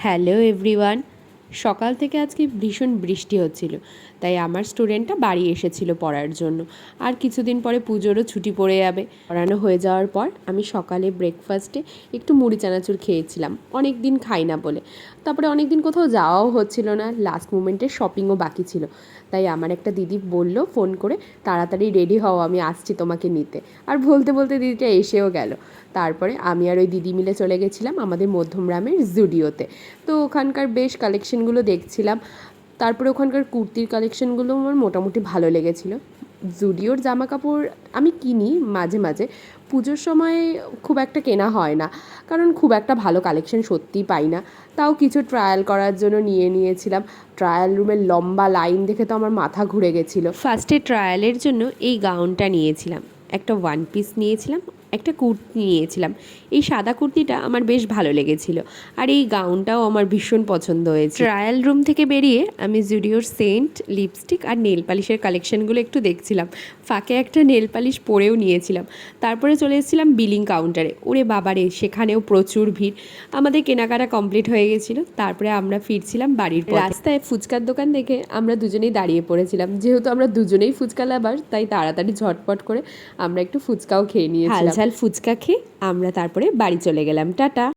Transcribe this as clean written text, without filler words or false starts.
Hello everyone. সকাল থেকে আজকে ভীষণ বৃষ্টি হচ্ছিল, তাই আমার স্টুডেন্টটা বাড়ি এসেছিল পড়ার জন্য। আর কিছুদিন পরে পুজোরও ছুটি পড়ে যাবে। পড়ানো হয়ে যাওয়ার পর আমি সকালে ব্রেকফাস্টে একটু মুড়ি চানাচুর খেয়েছিলাম, অনেক দিন খাই না বলে। তারপরে অনেক দিন কোথাও যাওয়াও হচ্ছিল না, লাস্ট মোমেন্টে শপিংও বাকি ছিল। তাই আমার একটা দিদি বলল ফোন করে, তাড়াতাড়ি রেডি হও, আমি আসছি তোমাকে নিতে। আর বলতে বলতে দিদিটা এসেও গেল। তারপরে আমি আর ওই দিদি মিলে চলে গেছিলাম আমাদের মধ্যমগ্রামের জুডিওতে। তো ওখানকার বেশ কালেকশনগুলো দেখছিলাম। তারপরে ওখানকার কুর্তির কালেকশনগুলো আমার মোটামুটি ভালো লেগেছিলো। জুডিওর জামা কাপড় আমি কিনি মাঝে মাঝে, পুজোর সময় খুব একটা কেনা হয় না, কারণ খুব একটা ভালো কালেকশন সত্যিই পাই না। তাও কিছু ট্রায়াল করার জন্য নিয়েছিলাম। ট্রায়াল রুমের লম্বা লাইন দেখে তো আমার মাথা ঘুরে গেছিলো। ফার্স্টে ট্রায়ালের জন্য এই গাউনটা নিয়েছিলাম, একটা ওয়ান পিস নিয়েছিলাম, একটা কুর্তি নিয়েছিলাম। এই সাদা কুর্তিটা আমার বেশ ভালো লেগেছিলো, আর এই গাউনটাও আমার ভীষণ পছন্দ হয়েছে। ট্রায়াল রুম থেকে বেরিয়ে আমি জুডিওর সেন্ট, লিপস্টিক আর নেল পালিশের কালেকশনগুলো একটু দেখছিলাম। ফাঁকে একটা নেল পালিশ পরেও নিয়েছিলাম। তারপরে চলে এসেছিলাম বিলিং কাউন্টারে। ওরে বাবারে, সেখানেও প্রচুর ভিড়। আমাদের কেনাকাটা কমপ্লিট হয়ে গেছিলো। তারপরে আমরা ফিরছিলাম বাড়ির পথে। রাস্তায় ফুচকার দোকান দেখে আমরা দুজনেই দাঁড়িয়ে পড়েছিলাম। যেহেতু আমরা দুজনেই ফুচকা লাভার, তাই তাড়াতাড়ি ঝটপট করে আমরা একটু ফুচকাও খেয়ে নিয়েছিলাম। ঝাল ফুচকা খেয়ে আমরা তারপরে বাড়ি চলে গেলাম। টাটা।